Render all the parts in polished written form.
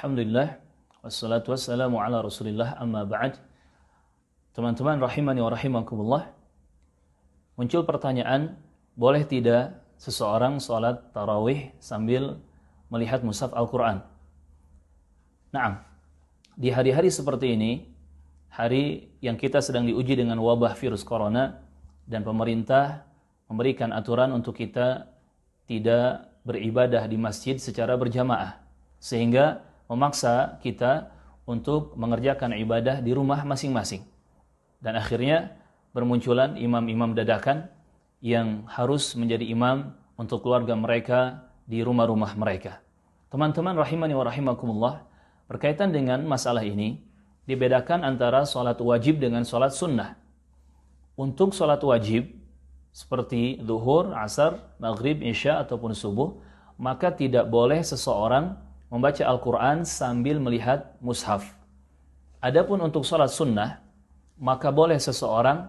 Alhamdulillah, wassalatu wassalamu ala rasulillah, amma ba'd. Teman-teman rahimani wa rahimakumullah, muncul pertanyaan, boleh tidak seseorang sholat tarawih sambil melihat mushaf Al-Quran? Naam, di hari-hari seperti ini, hari yang kita sedang diuji dengan wabah virus corona, dan pemerintah memberikan aturan untuk kita tidak beribadah di masjid secara berjamaah, sehingga memaksa kita untuk mengerjakan ibadah di rumah masing-masing. Dan akhirnya bermunculan imam-imam dadakan yang harus menjadi imam untuk keluarga mereka di rumah-rumah mereka. Teman-teman rahimani wa rahimakumullah, berkaitan dengan masalah ini, dibedakan antara sholat wajib dengan sholat sunnah. Untuk sholat wajib, seperti zuhur, asar, maghrib, isya, ataupun subuh, maka tidak boleh seseorang membaca Al-Quran sambil melihat mushaf. Adapun untuk sholat sunnah, maka boleh seseorang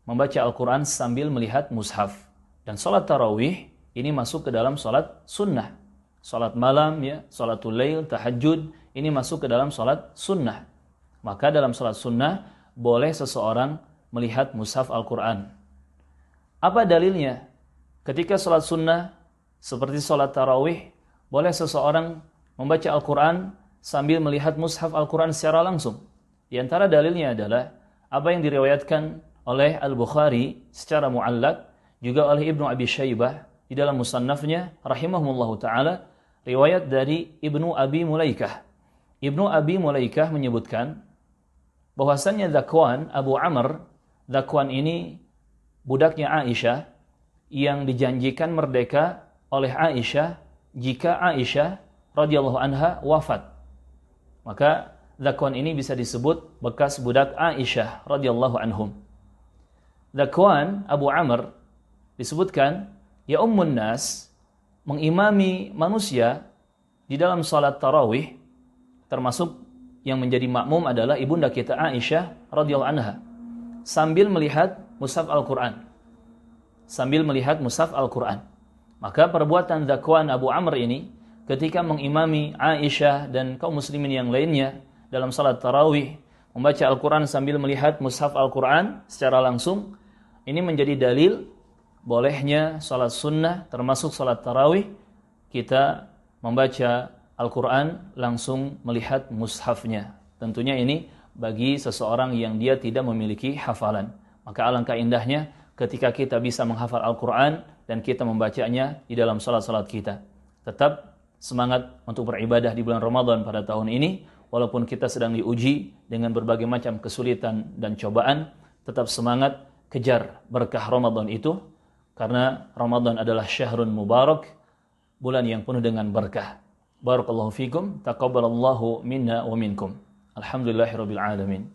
membaca Al-Quran sambil melihat mushaf. Dan sholat tarawih ini masuk ke dalam sholat sunnah. Sholat malam, ya, sholatul lail, tahajud, ini masuk ke dalam sholat sunnah. Maka dalam sholat sunnah boleh seseorang melihat mushaf Al-Quran. Apa dalilnya? Ketika sholat sunnah seperti sholat tarawih, boleh seseorang membaca Al-Quran sambil melihat mushaf Al-Quran secara langsung. Di antara dalilnya adalah apa yang diriwayatkan oleh Al-Bukhari secara mu'allaq, juga oleh Ibnu Abi Syaibah di dalam musannafnya rahimahumullahu ta'ala, riwayat dari Ibnu Abi Mulaikah. Ibnu Abi Mulaikah menyebutkan bahwasannya Zakwan Abu Amr, Zakwan ini budaknya Aisyah yang dijanjikan merdeka oleh Aisyah jika Aisyah radhiyallahu anha wafat. Maka Zakwan ini bisa disebut bekas budak Aisyah radhiyallahu anhum. Zakwan Abu Amr disebutkan ya ummun nas, mengimami manusia di dalam salat tarawih, termasuk yang menjadi makmum adalah ibunda kita Aisyah radhiyallahu anha, sambil melihat mushaf Al-Quran. Sambil melihat mushaf Al-Quran. Maka perbuatan Zakwan Abu Amr ini ketika mengimami Aisyah dan kaum muslimin yang lainnya dalam salat tarawih, membaca Al-Quran sambil melihat mushaf Al-Quran secara langsung, ini menjadi dalil bolehnya salat sunnah termasuk salat tarawih, kita membaca Al-Quran langsung melihat mushafnya. Tentunya ini bagi seseorang yang dia tidak memiliki hafalan. Maka alangkah indahnya ketika kita bisa menghafal Al-Quran dan kita membacanya di dalam salat-salat kita. Tetap semangat untuk beribadah di bulan Ramadan pada tahun ini, walaupun kita sedang diuji dengan berbagai macam kesulitan dan cobaan, tetap semangat kejar berkah Ramadan itu, karena Ramadan adalah syahrun mubarak, bulan yang penuh dengan berkah. Barakallahu fikum, taqabbalallahu minna wa minkum. Alhamdulillahirabbil alamin.